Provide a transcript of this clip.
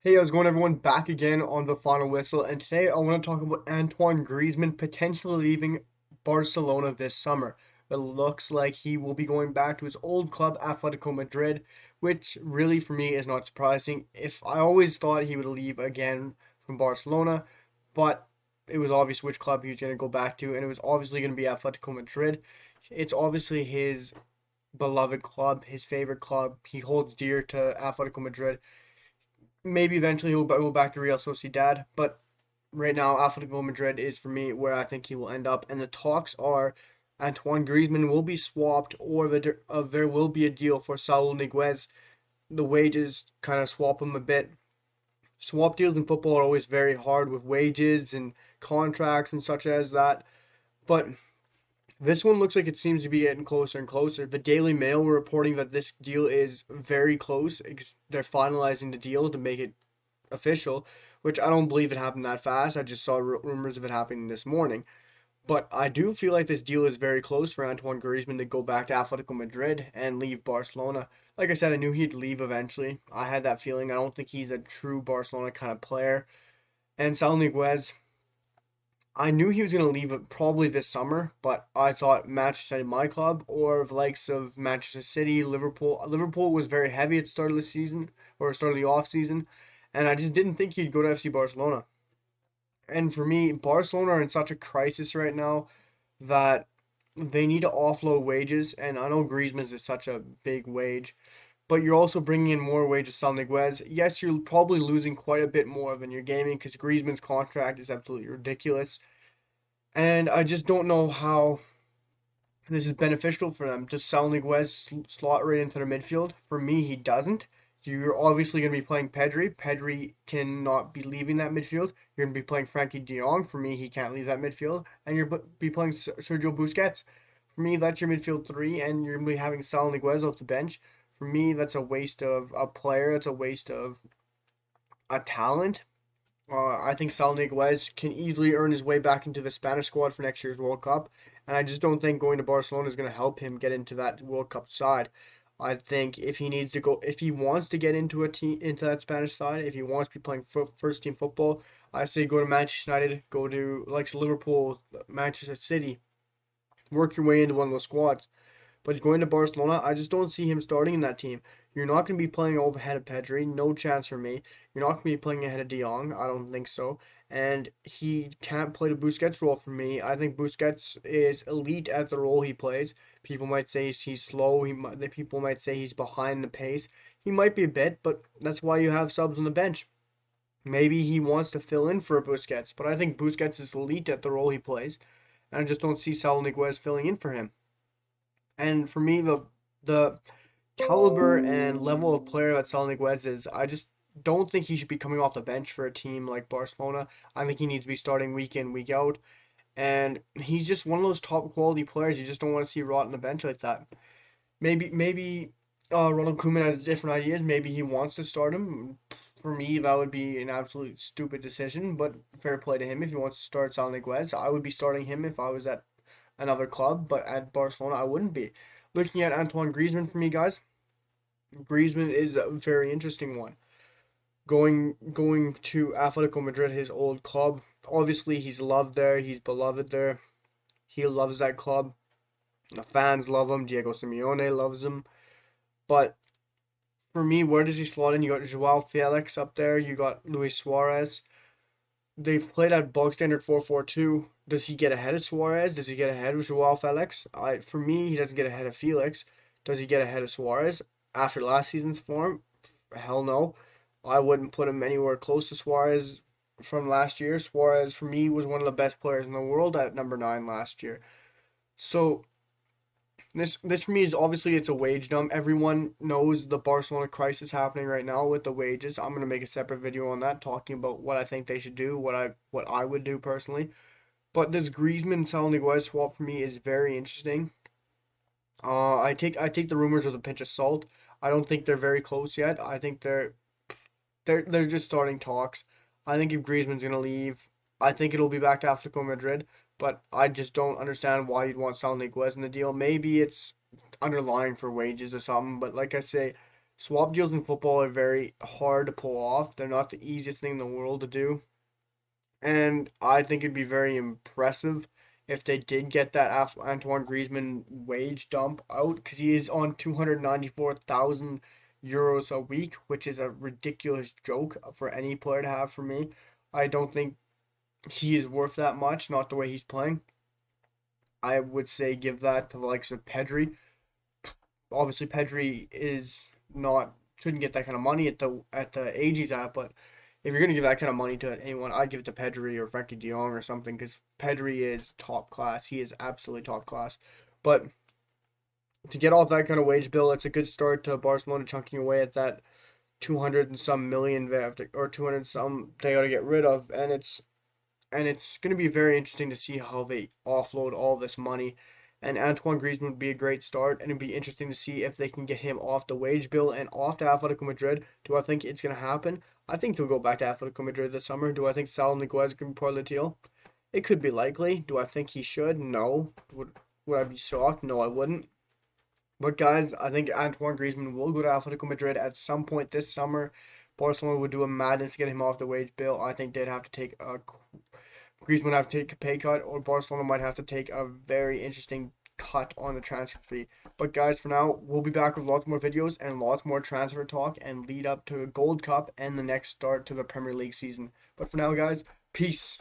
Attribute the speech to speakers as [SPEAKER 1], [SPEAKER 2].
[SPEAKER 1] Hey, how's it going, everyone? Back again on the final whistle, and today I want to talk about Antoine Griezmann potentially leaving Barcelona this summer. It looks like he will be going back to his old club, Atletico Madrid, which really for me is not surprising. If I always thought he would leave again from Barcelona, but it was obvious which club he was going to go back to, and it was obviously going to be Atletico Madrid. It's obviously his beloved club, his favorite club. He holds dear to Atletico Madrid. Maybe eventually he'll go back to Real Sociedad, but right now Atletico Madrid is for me where I think he will end up. And the talks are Antoine Griezmann will be swapped, or there will be a deal for Saul Niguez. The wages kind of swap him a bit. Swap deals in football are always very hard with wages and contracts and such as that. But this one looks like it seems to be getting closer and closer. The Daily Mail were reporting that this deal is very close. They're finalizing the deal to make it official, which I don't believe it happened that fast. I just saw rumors of it happening this morning. But I do feel like this deal is very close for Antoine Griezmann to go back to Atletico Madrid and leave Barcelona. Like I said, I knew he'd leave eventually. I had that feeling. I don't think he's a true Barcelona kind of player. And Saul Niguez, I knew he was going to leave it probably this summer, but I thought Manchester United, my club, or the likes of Manchester City, Liverpool. Liverpool was very heavy at the start of the season, or start of the off season, and I just didn't think he'd go to FC Barcelona. And for me, Barcelona are in such a crisis right now that they need to offload wages, and I know Griezmann's is such a big wage, but you're also bringing in more wages, Sal Niguez. Yes, you're probably losing quite a bit more than you're gaining because Griezmann's contract is absolutely ridiculous. And I just don't know how this is beneficial for them. Does Saul Niguez slot right into their midfield? For me, he doesn't. You're obviously going to be playing Pedri. Pedri cannot be leaving that midfield. You're going to be playing Frankie de Jong. For me, he can't leave that midfield. And you're be playing Sergio Busquets. For me, that's your midfield three, and you're going to be having Saul Niguez off the bench. For me, that's a waste of a player. It's a waste of a talent. I think Saul Niguez can easily earn his way back into the Spanish squad for next year's World Cup, and I just don't think going to Barcelona is going to help him get into that World Cup side. I think if he needs to go, if he wants to get into a team, into that Spanish side, if he wants to be playing first team football, I say go to Manchester United, go to like Liverpool, Manchester City, work your way into one of those squads. But going to Barcelona, I just don't see him starting in that team. You're not going to be playing over ahead of Pedri, no chance for me. You're not going to be playing ahead of De Jong, I don't think so. And he can't play the Busquets role for me. I think Busquets is elite at the role he plays. People might say he's slow. People might say he's behind the pace. He might be a bit, but that's why you have subs on the bench. Maybe he wants to fill in for Busquets, but I think Busquets is elite at the role he plays, and I just don't see Saul Niguez filling in for him. And for me, the caliber and level of player that Saul Niguez is, I just don't think he should be coming off the bench for a team like Barcelona. I think he needs to be starting week in, week out. And he's just one of those top quality players you just don't want to see rot on the bench like that. Maybe Ronald Koeman has different ideas. Maybe he wants to start him. For me, that would be an absolute stupid decision, but fair play to him if he wants to start Saul Niguez. I would be starting him if I was at another club, but at Barcelona, I wouldn't be. Looking at Antoine Griezmann for me, guys, Griezmann is a very interesting one. Going to Atletico Madrid, his old club. Obviously, he's loved there. He's beloved there. He loves that club. The fans love him. Diego Simeone loves him. But for me, where does he slot in? You got Joao Felix up there. You got Luis Suarez. They've played at bog standard 4-4-2. Does he get ahead of Suarez? Does he get ahead of Joao Felix? For me, he doesn't get ahead of Felix. Does he get ahead of Suarez after last season's form? Hell no. I wouldn't put him anywhere close to Suarez from last year. Suarez, for me, was one of the best players in the world at number 9 last year. So this for me is obviously it's a wage dump. Everyone knows the Barcelona crisis happening right now with the wages. I'm gonna make a separate video on that, talking about what I think they should do, what I would do personally. But this Griezmann Saul Niguez swap for me is very interesting. I take the rumors with a pinch of salt. I don't think they're very close yet. I think they're just starting talks. I think if Griezmann's gonna leave, I think it'll be back to Atletico Madrid. But I just don't understand why you'd want Saul Niguez in the deal. Maybe it's underlying for wages or something. But like I say, Swap deals in football are very hard to pull off. They're not the easiest thing in the world to do. And I think it'd be very impressive if they did get that Antoine Griezmann wage dump out, because he is on 294,000 euros a week, which is a ridiculous joke for any player to have for me. I don't think he is worth that much, not the way he's playing. I would say give that to the likes of Pedri. Obviously, Pedri is not shouldn't get that kind of money at the age he's at, but if you're gonna give that kind of money to anyone, I'd give it to Pedri or Frankie De Jong or something, because Pedri is top class. He is absolutely top class. But to get off that kind of wage bill, it's a good start to Barcelona chunking away at that 200 and some million they have to, or 200 some they got to get rid of, and it's going to be very interesting to see how they offload all this money. And Antoine Griezmann would be a great start, and it'd be interesting to see if they can get him off the wage bill and off to Atletico Madrid. Do I think it's going to happen? I think he'll go back to Atletico Madrid this summer. Do I think Saul Niguez can be part of the deal? It could be likely. Do I think he should? No. Would I be shocked? No, I wouldn't. But guys, I think Antoine Griezmann will go to Atletico Madrid at some point this summer. Barcelona would do a madness to get him off the wage bill. I think they'd have to take a Griezmann would have to take a pay cut, or Barcelona might have to take a very interesting cut on the transfer fee. But guys, for now, we'll be back with lots more videos and lots more transfer talk and lead up to a Gold Cup and the next start to the Premier League season. But for now, guys, peace.